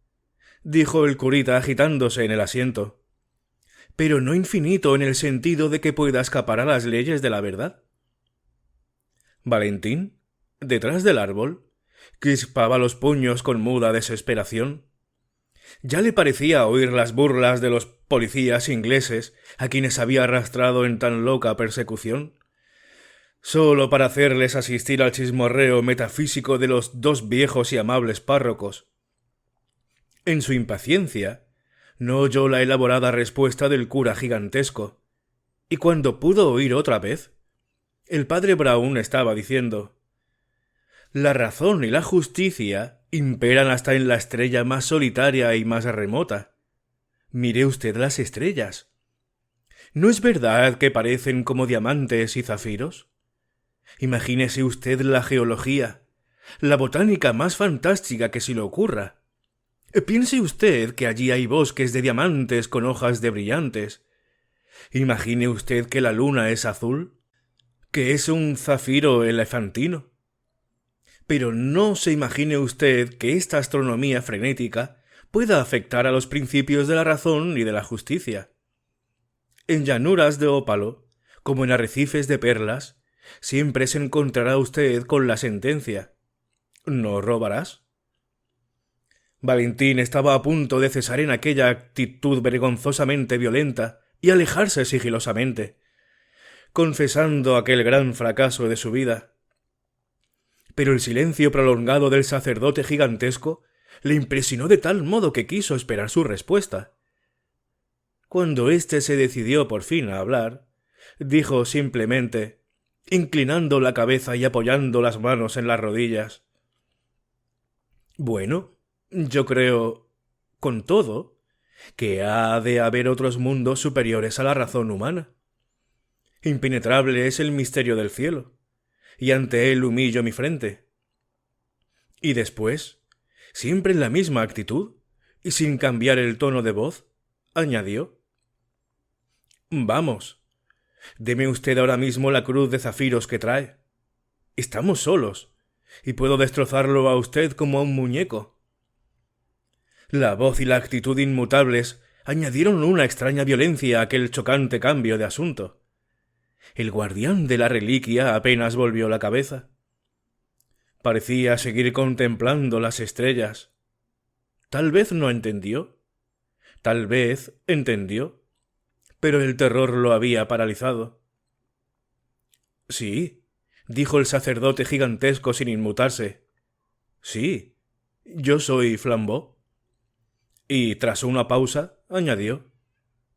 dijo el curita agitándose en el asiento. Pero no infinito en el sentido de que pueda escapar a las leyes de la verdad. Valentín, detrás del árbol, crispaba los puños con muda desesperación. Ya le parecía oír las burlas de los policías ingleses a quienes había arrastrado en tan loca persecución, solo para hacerles asistir al chismorreo metafísico de los dos viejos y amables párrocos. En su impaciencia, no oyó la elaborada respuesta del cura gigantesco, y cuando pudo oír otra vez, el padre Brown estaba diciendo: «La razón y la justicia imperan hasta en la estrella más solitaria y más remota. Mire usted las estrellas. ¿No es verdad que parecen como diamantes y zafiros? Imagínese usted la geología, la botánica más fantástica que se le ocurra. Piense usted que allí hay bosques de diamantes con hojas de brillantes. Imagine usted que la luna es azul, que es un zafiro elefantino. Pero no se imagine usted que esta astronomía frenética pueda afectar a los principios de la razón y de la justicia. En llanuras de ópalo, como en arrecifes de perlas, siempre se encontrará usted con la sentencia: ¿no robarás? Valentín estaba a punto de cesar en aquella actitud vergonzosamente violenta y alejarse sigilosamente, confesando aquel gran fracaso de su vida. Pero el silencio prolongado del sacerdote gigantesco le impresionó de tal modo que quiso esperar su respuesta. Cuando éste se decidió por fin a hablar, dijo simplemente, inclinando la cabeza y apoyando las manos en las rodillas: «Bueno, yo creo, con todo, que ha de haber otros mundos superiores a la razón humana. Impenetrable es el misterio del cielo, y ante él humillo mi frente». Y después, siempre en la misma actitud, y sin cambiar el tono de voz, añadió: «Vamos, deme usted ahora mismo la cruz de zafiros que trae. Estamos solos, y puedo destrozarlo a usted como a un muñeco». La voz y la actitud inmutables añadieron una extraña violencia a aquel chocante cambio de asunto. El guardián de la reliquia apenas volvió la cabeza. Parecía seguir contemplando las estrellas. Tal vez no entendió, tal vez entendió, pero el terror lo había paralizado. «Sí», dijo el sacerdote gigantesco sin inmutarse. «Sí, yo soy Flambeau». Y tras una pausa añadió: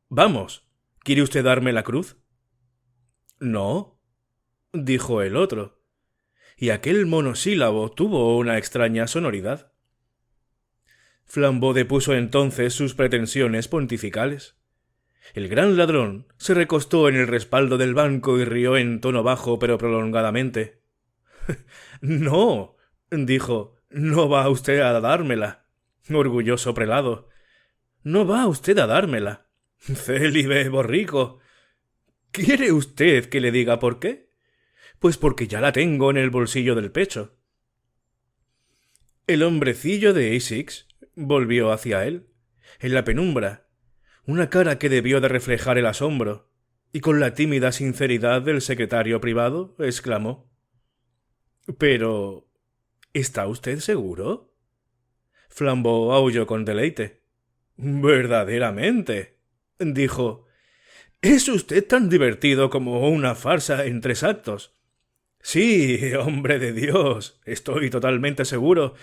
«Vamos, ¿quiere usted darme la cruz?» «No», dijo el otro, y aquel monosílabo tuvo una extraña sonoridad. Flambeau depuso entonces sus pretensiones pontificales. El gran ladrón se recostó en el respaldo del banco y rió en tono bajo pero prolongadamente. «No», dijo, «no va usted a dármela. Orgulloso prelado. No va usted a dármela. Célibe borrico. ¿Quiere usted que le diga por qué? Pues porque ya la tengo en el bolsillo del pecho». El hombrecillo de Essex volvió hacia él, en la penumbra, una cara que debió de reflejar el asombro, y con la tímida sinceridad del secretario privado exclamó: «Pero... ¿está usted seguro?» Flambeau aulló con deleite. «Verdaderamente», dijo, «es usted tan divertido como una farsa en 3 actos. Sí, hombre de Dios, estoy totalmente seguro.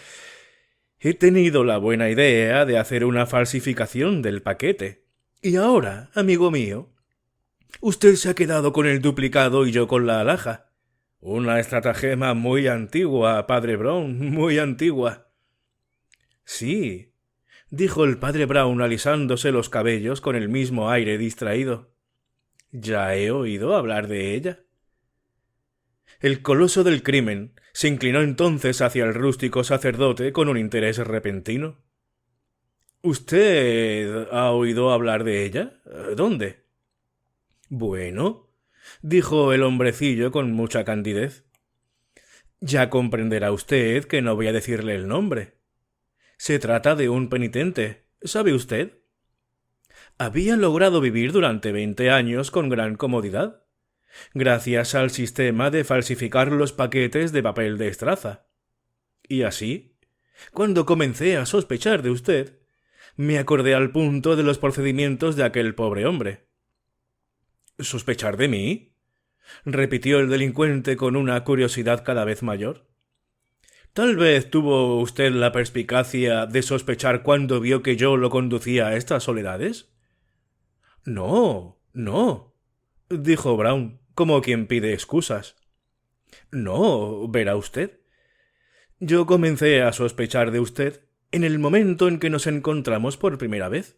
He tenido la buena idea de hacer una falsificación del paquete, Y ahora, amigo mío, usted se ha quedado con el duplicado y yo con la alhaja. Una estratagema muy antigua, padre Brown, muy antigua. Sí, dijo el padre Brown alisándose los cabellos con el mismo aire distraído. Ya he oído hablar de ella. El coloso del crimen se inclinó entonces hacia el rústico sacerdote con un interés repentino. ¿Usted ha oído hablar de ella? ¿Dónde? Bueno, dijo el hombrecillo con mucha candidez. Ya comprenderá usted que no voy a decirle el nombre. Se trata de un penitente, ¿sabe usted? Había logrado vivir durante 20 años con gran comodidad, gracias al sistema de falsificar los paquetes de papel de estraza. Y así, cuando comencé a sospechar de usted, me acordé al punto de los procedimientos de aquel pobre hombre. ¿Sospechar de mí? Repitió el delincuente con una curiosidad cada vez mayor. Tal vez tuvo usted la perspicacia de sospechar cuando vio que yo lo conducía a estas soledades. No, no, dijo Brown, como quien pide excusas. No, verá usted. Yo comencé a sospechar de usted en el momento en que nos encontramos por primera vez,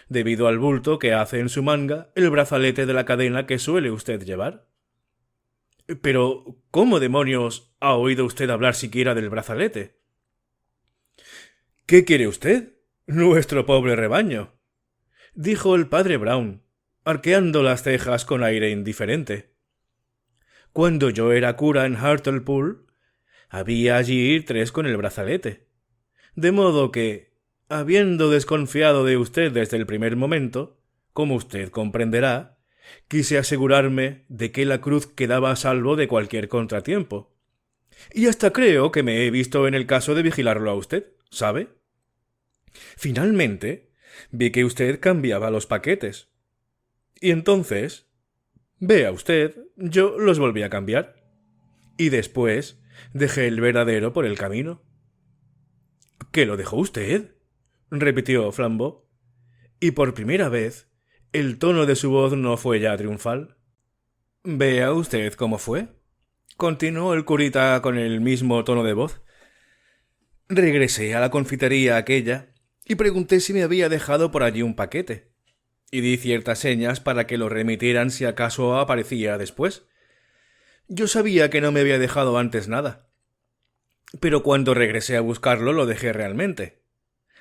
debido al bulto que hace en su manga el brazalete de la cadena que suele usted llevar. Pero, ¿cómo demonios ha oído usted hablar siquiera del brazalete? ¿Qué quiere usted? Nuestro pobre rebaño, dijo el padre Brown, arqueando las cejas con aire indiferente. Cuando yo era cura en Hartlepool, había allí 3 con el brazalete. De modo que, habiendo desconfiado de usted desde el primer momento, como usted comprenderá, quise asegurarme de que la cruz quedaba a salvo de cualquier contratiempo. Y hasta creo que me he visto en el caso de vigilarlo a usted, ¿sabe? Finalmente, vi que usted cambiaba los paquetes. Y entonces, vea usted, yo los volví a cambiar. Y después dejé el verdadero por el camino. ¿Qué lo dejó usted? Repitió Flambeau. Y por primera vez, el tono de su voz no fue ya triunfal. Vea usted cómo fue, continuó el curita con el mismo tono de voz. Regresé a la confitería aquella y pregunté si me había dejado por allí un paquete, y di ciertas señas para que lo remitieran si acaso aparecía después. Yo sabía que no me había dejado antes nada, pero cuando regresé a buscarlo lo dejé realmente.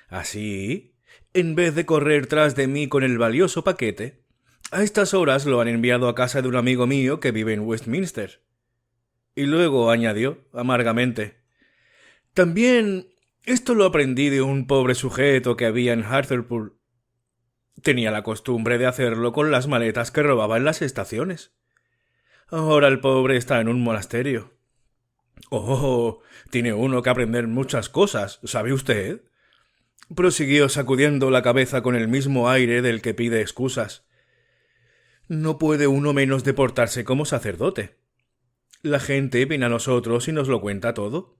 Así, en vez de correr tras de mí con el valioso paquete, a estas horas lo han enviado a casa de un amigo mío que vive en Westminster. Y luego añadió, amargamente, también esto lo aprendí de un pobre sujeto que había en Hartlepool. Tenía la costumbre de hacerlo con las maletas que robaba en las estaciones. Ahora el pobre está en un monasterio. Oh, tiene uno que aprender muchas cosas, ¿sabe usted? Prosiguió sacudiendo la cabeza con el mismo aire del que pide excusas. No puede uno menos de portarse como sacerdote. La gente viene a nosotros y nos lo cuenta todo.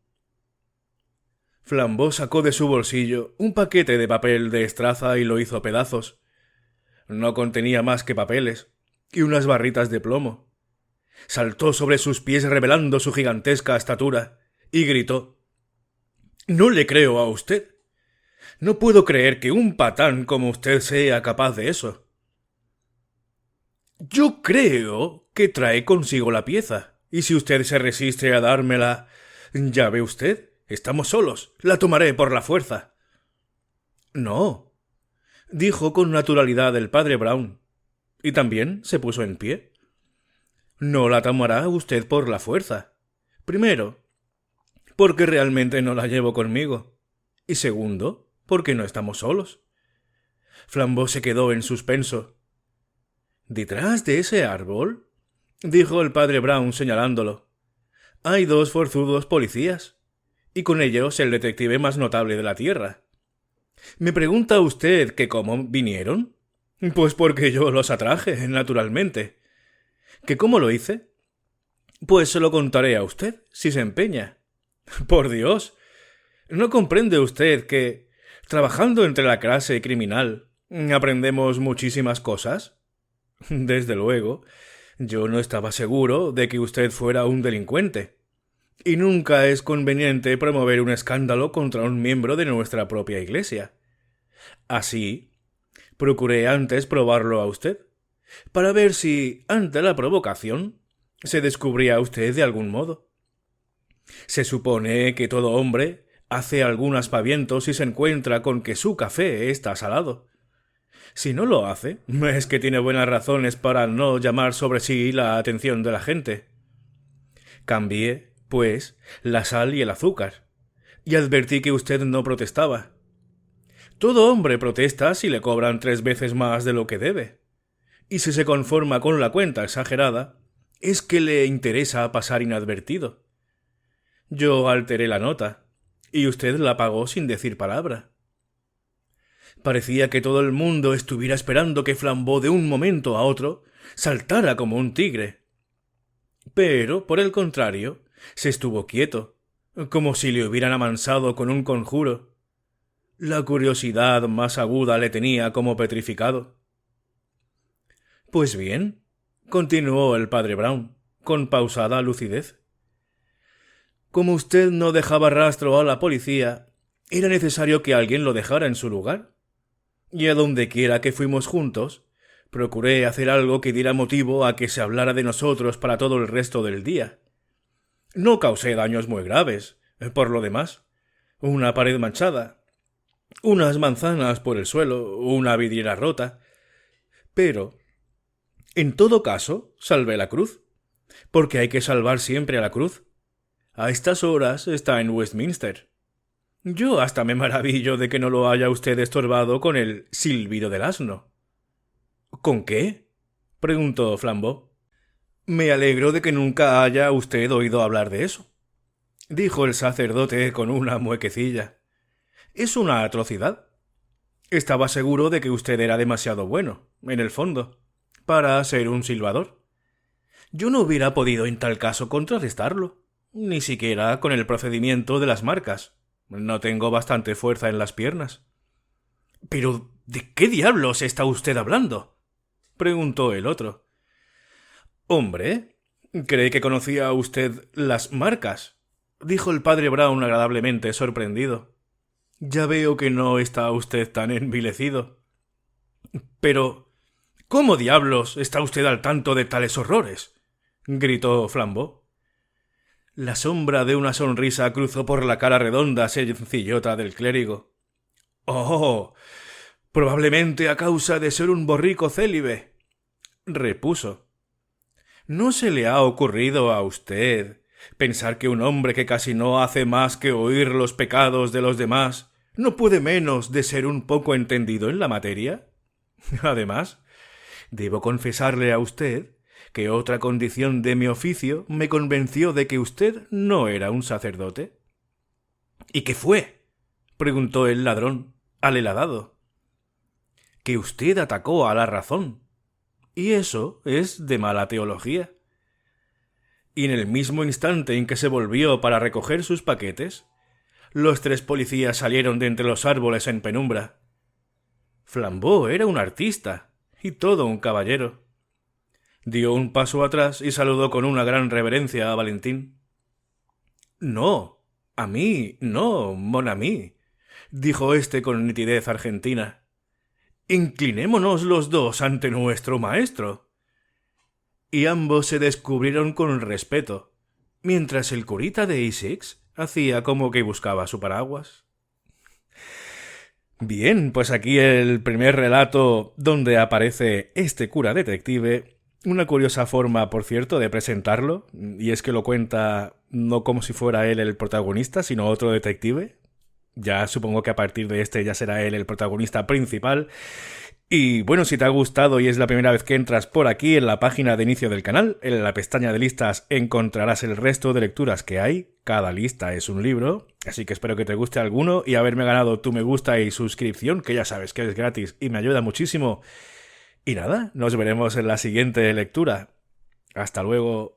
Flambeau sacó de su bolsillo un paquete de papel de estraza y lo hizo a pedazos. No contenía más que papeles y unas barritas de plomo. Saltó sobre sus pies revelando su gigantesca estatura y gritó: «No le creo a usted. No puedo creer que un patán como usted sea capaz de eso». «Yo creo que trae consigo la pieza, y si usted se resiste a dármela, ya ve usted, estamos solos, la tomaré por la fuerza». «No», dijo con naturalidad el padre Brown, y también se puso en pie. «No la tomará usted por la fuerza. Primero, porque realmente no la llevo conmigo, y segundo, porque no estamos solos». Flambeau se quedó en suspenso. «¿Detrás de ese árbol?», dijo el padre Brown señalándolo. «Hay 2 forzudos policías, y con ellos el detective más notable de la tierra. ¿Me pregunta usted que cómo vinieron? Pues porque yo los atraje, naturalmente. ¿Que cómo lo hice? Pues se lo contaré a usted, si se empeña. Por Dios, ¿no comprende usted que, trabajando entre la clase criminal, ¿Aprendemos muchísimas cosas? Desde luego, yo no estaba seguro de que usted fuera un delincuente. Y nunca es conveniente promover un escándalo contra un miembro de nuestra propia iglesia. Así, procuré antes probarlo a usted, para ver si, ante la provocación, se descubría usted de algún modo. Se supone que todo hombre hace algún aspaviento si se encuentra con que su café está salado. Si no lo hace, es que tiene buenas razones para no llamar sobre sí la atención de la gente. Cambié, pues, la sal y el azúcar, y advertí que usted no protestaba. Todo hombre protesta si le cobran 3 veces más de lo que debe. Y si se conforma con la cuenta exagerada, es que le interesa pasar inadvertido. Yo alteré la nota, y usted la pagó sin decir palabra. Parecía que todo el mundo estuviera esperando que Flambeau de un momento a otro saltara como un tigre. Pero, por el contrario, se estuvo quieto, como si le hubieran amansado con un conjuro. La curiosidad más aguda le tenía como petrificado. Pues bien, continuó el padre Brown, con pausada lucidez. Como usted no dejaba rastro a la policía, era necesario que alguien lo dejara en su lugar. Y a donde quiera que fuimos juntos, procuré hacer algo que diera motivo a que se hablara de nosotros para todo el resto del día. No causé daños muy graves, por lo demás. Una pared manchada, unas manzanas por el suelo, una vidriera rota. Pero, en todo caso, salvé la cruz, porque hay que salvar siempre a la cruz. A estas horas está en Westminster. Yo hasta me maravillo de que no lo haya usted estorbado con el silbido del asno. ¿Con qué? Preguntó Flambeau. Me alegro de que nunca haya usted oído hablar de eso, dijo el sacerdote con una muequecilla. Es una atrocidad. Estaba seguro de que usted era demasiado bueno, en el fondo, para ser un silbador. Yo no hubiera podido en tal caso contrarrestarlo, ni siquiera con el procedimiento de las marcas. No tengo bastante fuerza en las piernas. —¿Pero de qué diablos está usted hablando? —preguntó el otro. —Hombre, ¿cree que conocía usted las marcas? —dijo el padre Brown agradablemente sorprendido. Ya veo que no está usted tan envilecido. —Pero, ¿cómo diablos está usted al tanto de tales horrores? —gritó Flambeau. La sombra de una sonrisa cruzó por la cara redonda sencillota del clérigo. —¡Oh! Probablemente a causa de ser un borrico célibe —repuso—. ¿No se le ha ocurrido a usted pensar que un hombre que casi no hace más que oír los pecados de los demás no puede menos de ser un poco entendido en la materia? Además, debo confesarle a usted que otra condición de mi oficio me convenció de que usted no era un sacerdote. —¿Y qué fue? —preguntó el ladrón, alheladado. —Que usted atacó a la razón. Y eso es de mala teología. Y en el mismo instante en que se volvió para recoger sus paquetes, los 3 policías salieron de entre los árboles en penumbra. Flambeau era un artista y todo un caballero. Dio un paso atrás y saludó con una gran reverencia a Valentín. —No, a mí, no, mon ami —dijo éste con nitidez argentina—. Inclinémonos los dos ante nuestro maestro. Y ambos se descubrieron con respeto, mientras el curita de Essex hacía como que buscaba su paraguas. Bien, pues aquí el primer relato donde aparece este cura detective. Una curiosa forma, por cierto, de presentarlo, y es que lo cuenta no como si fuera él el protagonista, sino otro detective. Ya supongo que a partir de este ya será él el protagonista principal. Y bueno, si te ha gustado y es la primera vez que entras por aquí en la página de inicio del canal, en la pestaña de listas encontrarás el resto de lecturas que hay. Cada lista es un libro, así que espero que te guste alguno y haberme ganado tu me gusta y suscripción, que ya sabes que es gratis y me ayuda muchísimo. Y nada, nos veremos en la siguiente lectura. Hasta luego.